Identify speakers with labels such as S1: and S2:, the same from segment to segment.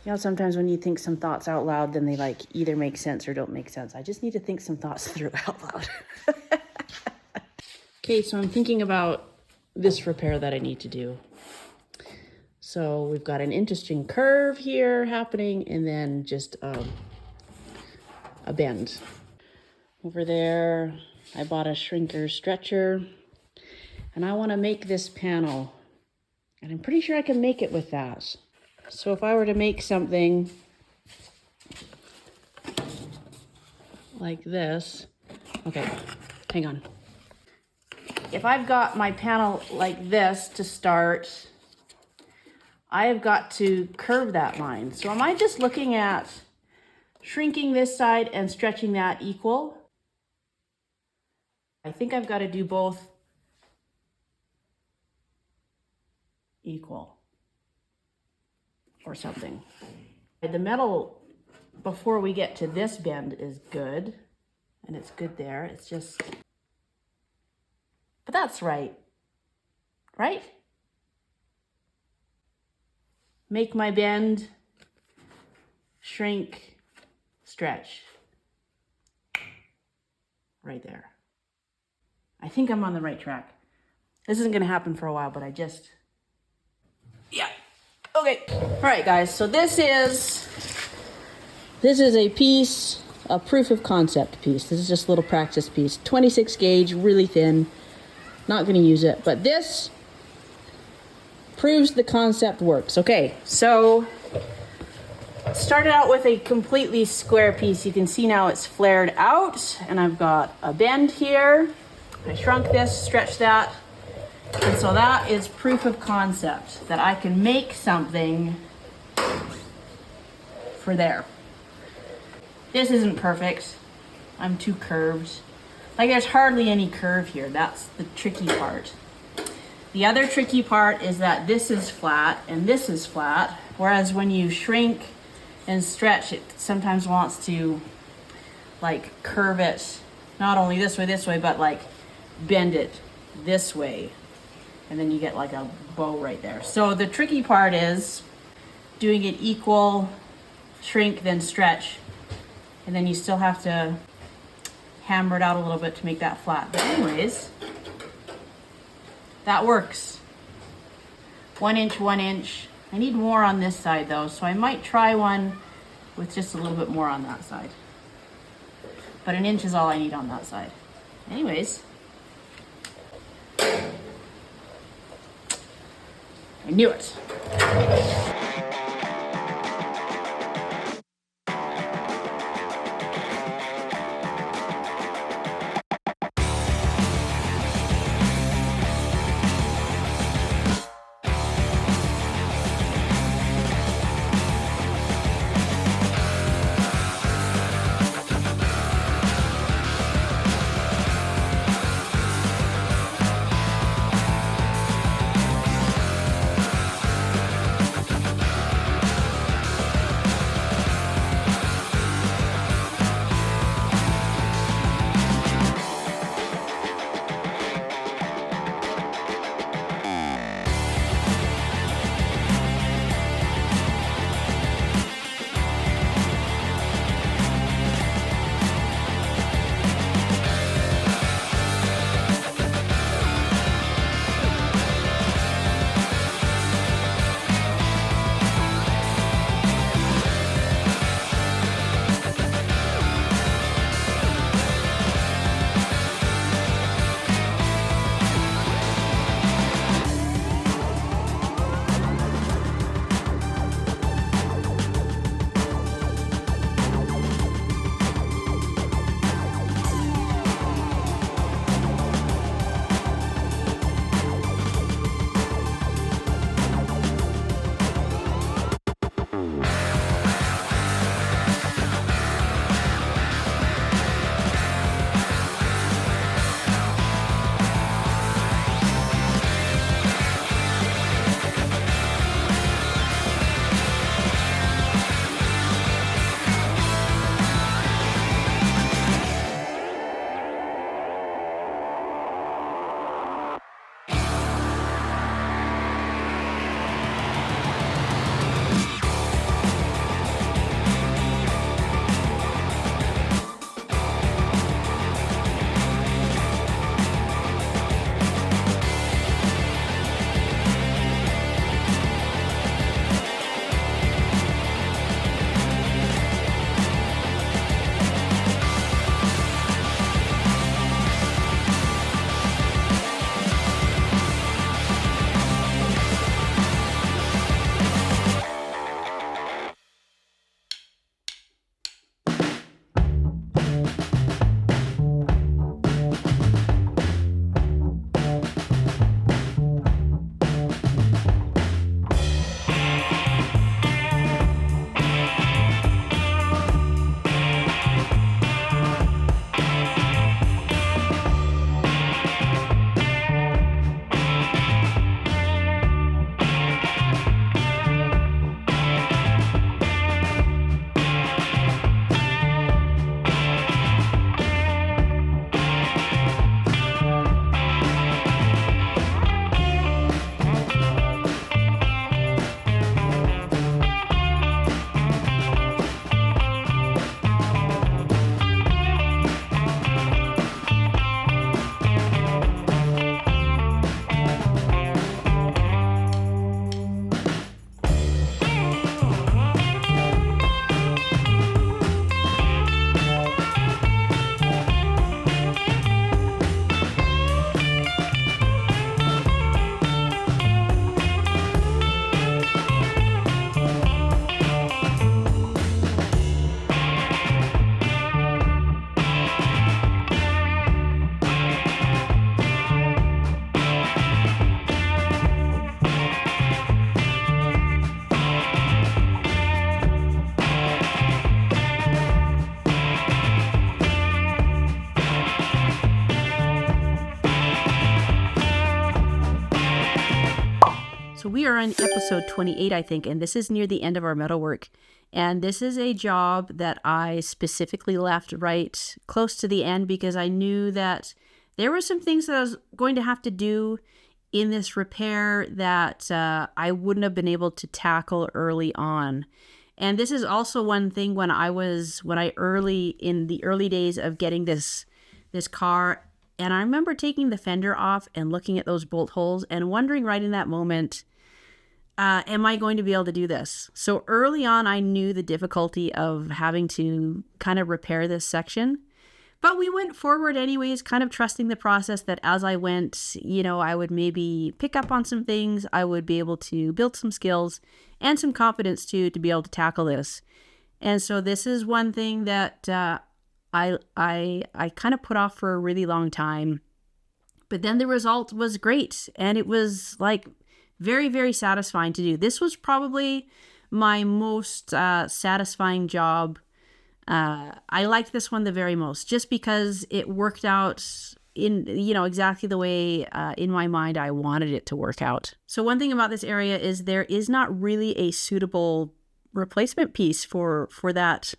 S1: You know, sometimes when you think some thoughts out loud, then they like either make sense or don't make sense. I just need to think some thoughts through out loud. Okay, so I'm thinking about this repair that I need to do. So we've got an interesting curve here happening, and then just a bend. Over there, I bought a shrinker stretcher, and I want to make this panel, and I'm pretty sure I can make it with that. So if I were to make something like this, okay, hang on. If I've got my panel like this to start, I have got to curve that line. So am I just looking at shrinking this side and stretching that equal? I think I've got to do both equal or something. The metal before we get to this bend is good, and it's good there. It's just, but that's right, right? Make my bend, shrink, stretch. Right there. I think I'm on the right track. This isn't gonna happen for a while, but yeah. Okay, all right guys, so this is a piece, a proof of concept piece. This is just a little practice piece. 26 gauge, really thin. Not gonna use it, but this proves the concept works. Okay, so started out with a completely square piece. You can see now it's flared out, and I've got a bend here. I shrunk this, stretched that, and so that is proof of concept that I can make something for there. This isn't perfect. I'm too curved. Like there's hardly any curve here. That's the tricky part. The other tricky part is that this is flat and this is flat, whereas when you shrink and stretch, it sometimes wants to like curve it, not only this way, but like bend it this way. And then you get like a bow right there. So the tricky part is doing it equal, shrink, then stretch. And then you still have to hammer it out a little bit to make that flat. But anyways, that works. 1 inch, 1 inch. I need more on this side though, so I might try one with just a little bit more on that side. But 1 inch is all I need on that side. Anyways, I knew it. So we are on episode 28, I think, and this is near the end of our metalwork. And this is a job that I specifically left right close to the end because I knew that there were some things that I was going to have to do in this repair that I wouldn't have been able to tackle early on. And this is also one thing in the early days of getting this car, and I remember taking the fender off and looking at those bolt holes and wondering right in that moment, am I going to be able to do this? So early on, I knew the difficulty of having to kind of repair this section. But we went forward anyways, kind of trusting the process that as I went, I would maybe pick up on some things. I would be able to build some skills and some confidence too to be able to tackle this. And so this is one thing that I kind of put off for a really long time. But then the result was great. And it was like very, very satisfying to do. This was probably my most satisfying job. I liked this one the very most just because it worked out in, exactly the way in my mind I wanted it to work out. So one thing about this area is there is not really a suitable replacement piece for that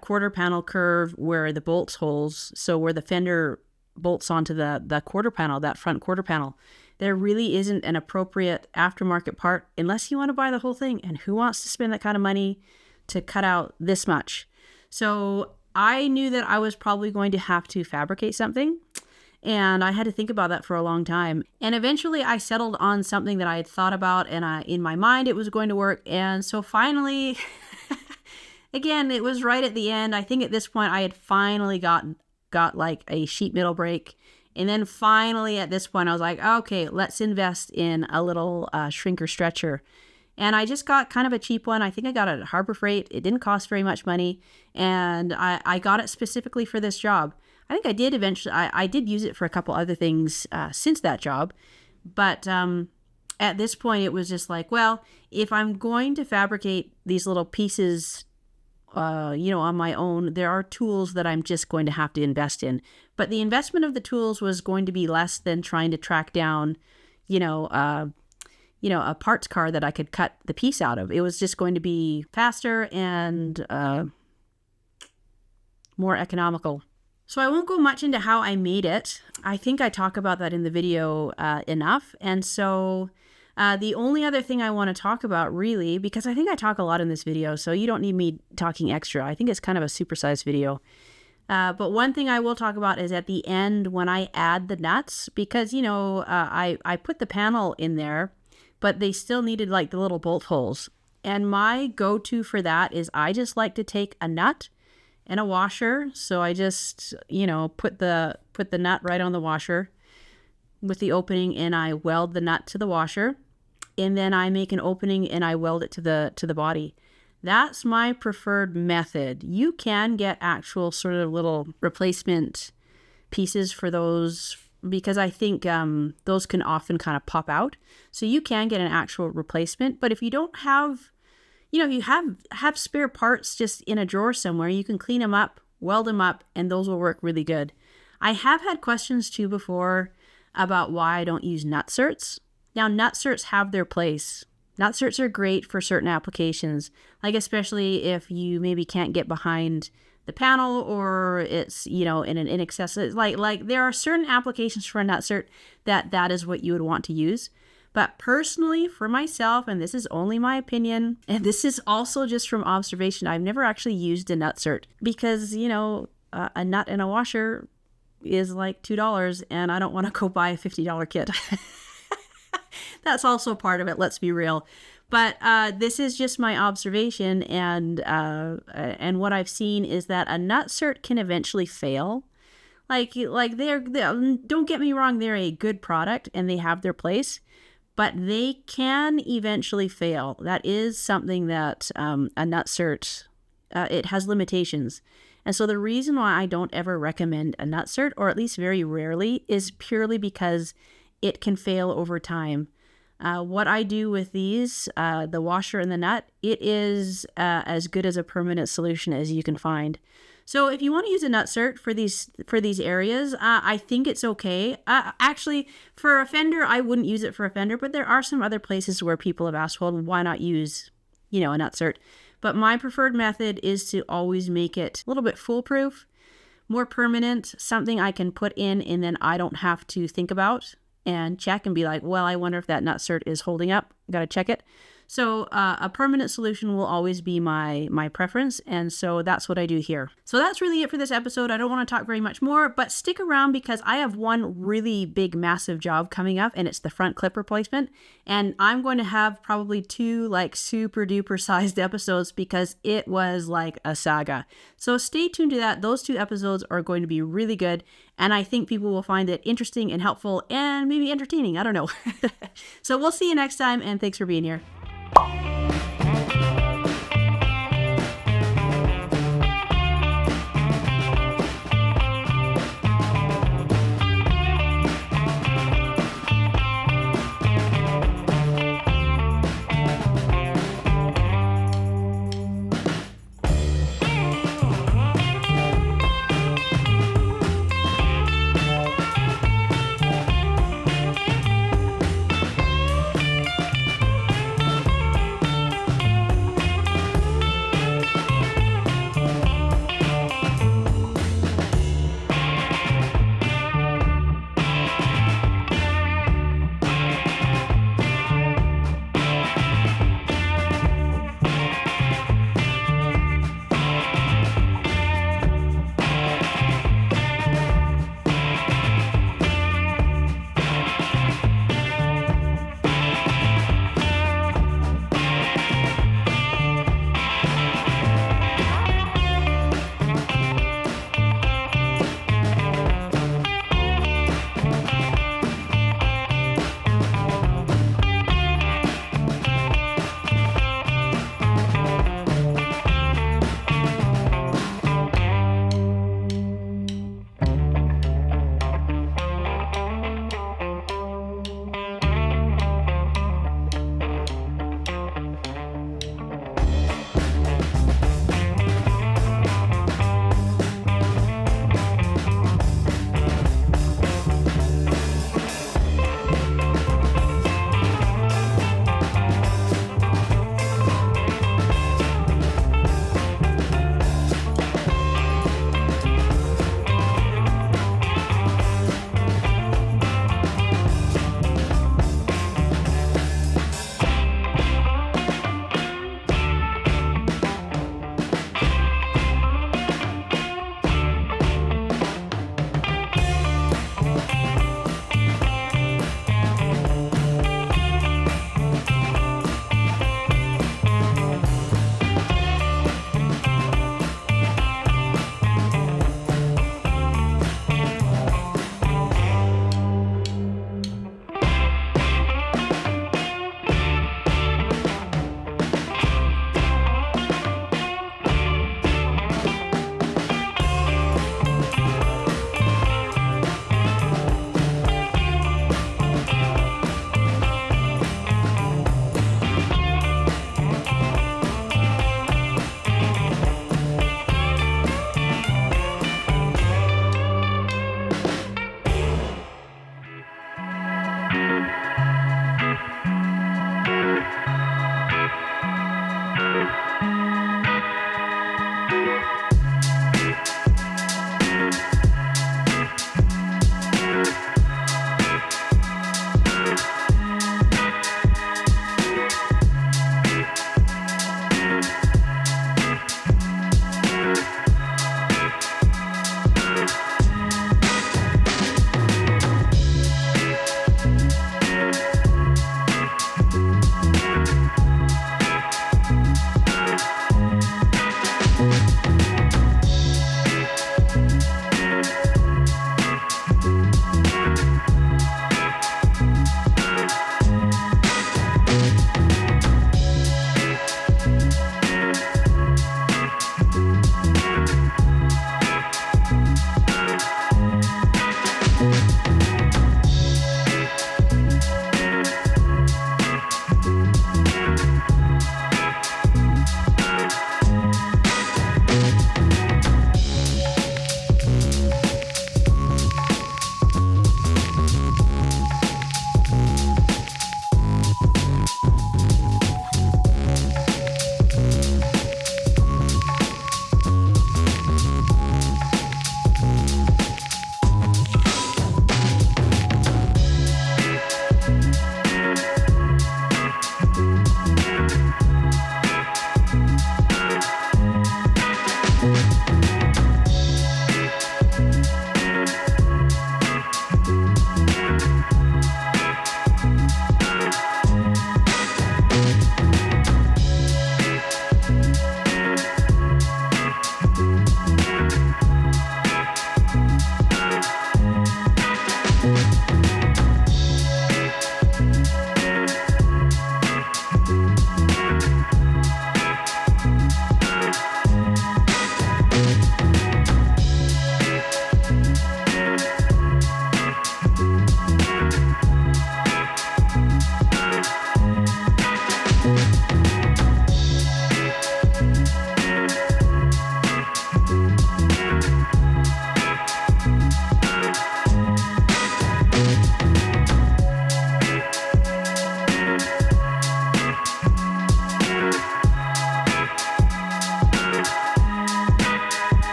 S1: quarter panel curve where the bolts holes, so where the fender bolts onto the quarter panel, that front quarter panel, there really isn't an appropriate aftermarket part unless you want to buy the whole thing. And who wants to spend that kind of money to cut out this much? So I knew that I was probably going to have to fabricate something, and I had to think about that for a long time. And eventually I settled on something that I had thought about, and in my mind it was going to work. And so finally, again, it was right at the end. I think at this point I had finally got like a sheet metal brake. And then finally at this point I was like, okay, let's invest in a little shrinker stretcher. And I just got kind of a cheap one. I think I got it at Harbor Freight. It didn't cost very much money. And I got it specifically for this job. I think I did eventually, I did use it for a couple other things since that job. But at this point, it was just like, well, if I'm going to fabricate these little pieces, on my own, there are tools that I'm just going to have to invest in. But the investment of the tools was going to be less than trying to track down, a parts car that I could cut the piece out of. It was just going to be faster and more economical. So I won't go much into how I made it. I think I talk about that in the video enough. And so the only other thing I want to talk about really, because I think I talk a lot in this video, so you don't need me talking extra. I think it's kind of a supersized video. But one thing I will talk about is at the end when I add the nuts, because, I put the panel in there, but they still needed like the little bolt holes. And my go-to for that is I just like to take a nut and a washer. So I just, put the nut right on the washer with the opening, and I weld the nut to the washer. And then I make an opening and I weld it to the body. That's my preferred method. You can get actual sort of little replacement pieces for those, because I think those can often kind of pop out. So you can get an actual replacement. But if you don't have, if you have spare parts just in a drawer somewhere, you can clean them up, weld them up, and those will work really good. I have had questions too before about why I don't use nutserts. Now, nutserts have their place. Nutserts are great for certain applications, like especially if you maybe can't get behind the panel, or it's, in an inaccessible, like there are certain applications for a nutsert that is what you would want to use. But personally, for myself, and this is only my opinion, and this is also just from observation, I've never actually used a nutsert because, a nut and a washer is like $2, and I don't want to go buy a $50 kit. That's also part of it, let's be real. But this is just my observation, and what I've seen is that a nutsert can eventually fail. Like they're don't get me wrong, they're a good product and they have their place, but they can eventually fail. That is something that a nutsert, it has limitations. And so the reason why I don't ever recommend a nutsert, or at least very rarely, is purely because it can fail over time. What I do with these, the washer and the nut, it is as good as a permanent solution as you can find. So if you want to use a nutsert for these areas, I think it's okay. Actually, for a fender, I wouldn't use it for a fender, but there are some other places where people have asked, well, why not use, a nutsert? But my preferred method is to always make it a little bit foolproof, more permanent, something I can put in and then I don't have to think about and check and be like, well, I wonder if that nutsert is holding up. Got to check it. So a permanent solution will always be my preference, and so that's what I do here. So that's really it for this episode. I don't want to talk very much more, but stick around because I have one really big, massive job coming up, and it's the front clip replacement. And I'm going to have probably 2 like super duper sized episodes because it was like a saga. So stay tuned to that. Those 2 episodes are going to be really good, and I think people will find it interesting and helpful and maybe entertaining. I don't know. So we'll see you next time, and thanks for being here.